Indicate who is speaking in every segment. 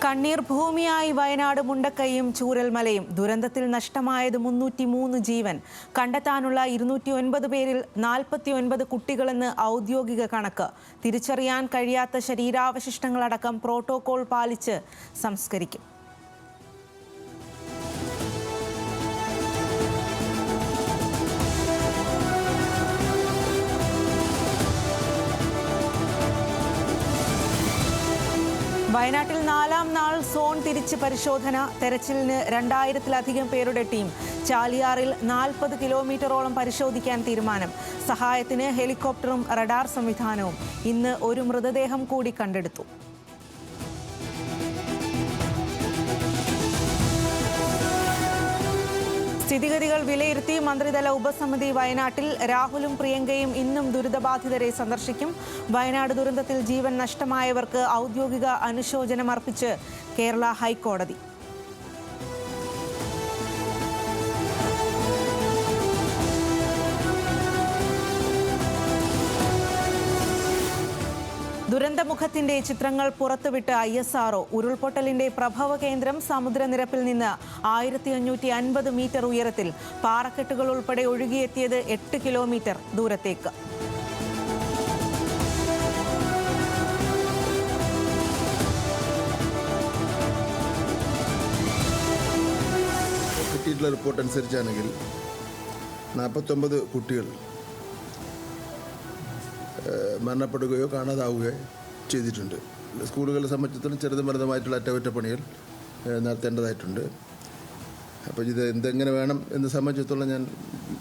Speaker 1: കണ്ണീർ ഭൂമിയായി വയനാട് മുണ്ടക്കൈയും ചൂരൽമലയും. ദുരന്തത്തിൽ നഷ്ടമായത് 303 ജീവൻ. കണ്ടെത്താനുള്ള 209 പേരിൽ 49 കുട്ടികളെന്ന് ഔദ്യോഗിക കണക്ക്. തിരിച്ചറിയാൻ കഴിയാത്ത ശരീരാവശിഷ്ടങ്ങളടക്കം പ്രോട്ടോകോൾ പാലിച്ച് സംസ്കരിക്കും. വയനാട്ടിൽ 4ാം നാൾ സോൺ തിരിച്ച് പരിശോധന. തെരച്ചിലിന് 2000-ത്തിലധികം പേരുടെ ടീം. ചാലിയാറിൽ 40 കിലോമീറ്ററോളം പരിശോധിക്കാൻ തീരുമാനം. സഹായത്തിന് ഹെലികോപ്റ്ററും റഡാർ സംവിധാനവും. ഇന്ന് ഒരു മൃതദേഹം കൂടി കണ്ടെടുത്തു. സ്ഥിതിഗതികൾ വിലയിരുത്തി മന്ത്രിതല ഉപസമിതി വയനാട്ടിൽ. രാഹുലും പ്രിയങ്കയും ഇന്നും ദുരിതബാധിതരെ സന്ദർശിക്കും. വയനാട് ദുരന്തത്തിൽ ജീവൻ നഷ്ടമായവർക്ക് ഔദ്യോഗിക അനുശോചനം അർപ്പിച്ച് കേരള ഹൈക്കോടതി. ദുരന്തമുഖത്തിന്റെ ചിത്രങ്ങൾ പുറത്തുവിട്ട് ISRO. ഉരുൾപൊട്ടലിന്റെ പ്രഭവ കേന്ദ്രം സമുദ്രനിരപ്പിൽ നിന്ന് 1550 മീറ്റർ ഉയരത്തിൽ. പാറക്കെട്ടുകൾ ഉൾപ്പെടെ ഒഴുകിയെത്തിയത് 8 കിലോമീറ്റർ ദൂരത്തേക്ക്.
Speaker 2: കിട്ടിയിട്ടുള്ള റിപ്പോർട്ട് അനുസരിച്ചാണെങ്കിൽ 49 കുട്ടികൾ മരണപ്പെടുകയോ കാണാതാവുകയോ ചെയ്തിട്ടുണ്ട്. സ്കൂളുകളെ സംബന്ധിച്ചിടത്തോളം ചെറുതും വലുതുമായിട്ടുള്ള അറ്റകുറ്റപ്പണികൾ നടത്തേണ്ടതായിട്ടുണ്ട്. അപ്പോൾ ഇത് എന്തെങ്ങനെ വേണം എന്ന് സംബന്ധിച്ചിടത്തോളം ഞാൻ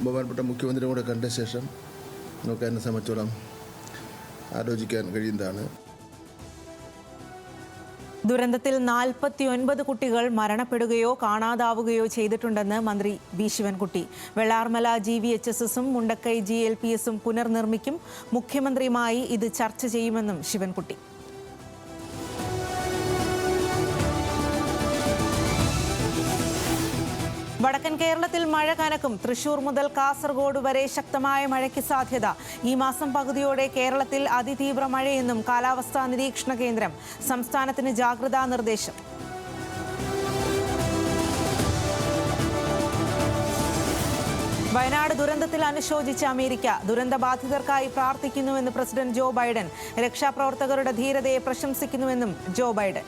Speaker 2: ബഹുമാനപ്പെട്ട മുഖ്യമന്ത്രിയും കൂടെ കണ്ട ശേഷം നമുക്ക് അതിനെ സംബന്ധിച്ചോളം ആലോചിക്കാൻ കഴിയുന്നതാണ്.
Speaker 1: ദുരന്തത്തിൽ 49 കുട്ടികൾ മരണപ്പെടുകയോ കാണാതാവുകയോ ചെയ്തിട്ടുണ്ടെന്ന് മന്ത്രി വി ശിവൻകുട്ടി. വെള്ളാർമല GVHSസും മുണ്ടക്കൈ GLPSും പുനർനിർമ്മിക്കും. മുഖ്യമന്ത്രിയുമായി ഇത് ചർച്ച ചെയ്യുമെന്നും ശിവൻകുട്ടി. വടക്കൻ കേരളത്തിൽ മഴ കനക്കും. തൃശൂർ മുതൽ കാസർഗോഡ് വരെ ശക്തമായ മഴയ്ക്ക് സാധ്യത. ഈ മാസം പകുതിയോടെ കേരളത്തിൽ അതിതീവ്ര മഴയെന്നും കാലാവസ്ഥാ നിരീക്ഷണ കേന്ദ്രം. സംസ്ഥാനത്തിന് ജാഗ്രതാ നിർദ്ദേശം. വയനാട് ദുരന്തത്തിൽ അനുശോചിച്ച അമേരിക്ക. ദുരന്തബാധിതർക്കായി പ്രാർത്ഥിക്കുന്നുവെന്ന് പ്രസിഡന്റ് ജോ ബൈഡൻ. രക്ഷാപ്രവർത്തകരുടെ ധീരതയെ പ്രശംസിക്കുന്നുവെന്നും ജോ ബൈഡൻ.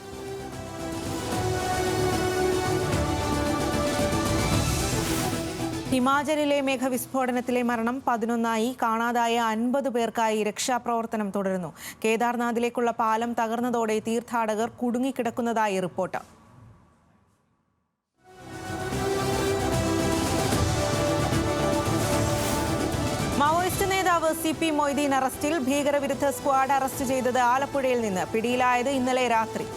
Speaker 1: ഹിമാചലിലെ മേഘവിസ്ഫോടനത്തിലെ മരണം 11ആയി. കാണാതായ 50 പേർക്കായി രക്ഷാപ്രവർത്തനം തുടരുന്നു. കേദാർനാഥിലേക്കുള്ള പാലം തകർന്നതോടെ തീർത്ഥാടകർ കുടുങ്ങിക്കിടക്കുന്നതായി റിപ്പോർട്ട്. മാവോയിസ്റ്റ് നേതാവ് CP മൊയ്തീൻ അറസ്റ്റിൽ. ഭീകരവിരുദ്ധ സ്ക്വാഡ് അറസ്റ്റ് ചെയ്തത് ആലപ്പുഴയിൽ നിന്ന്. പിടിയിലായത് ഇന്നലെ രാത്രി.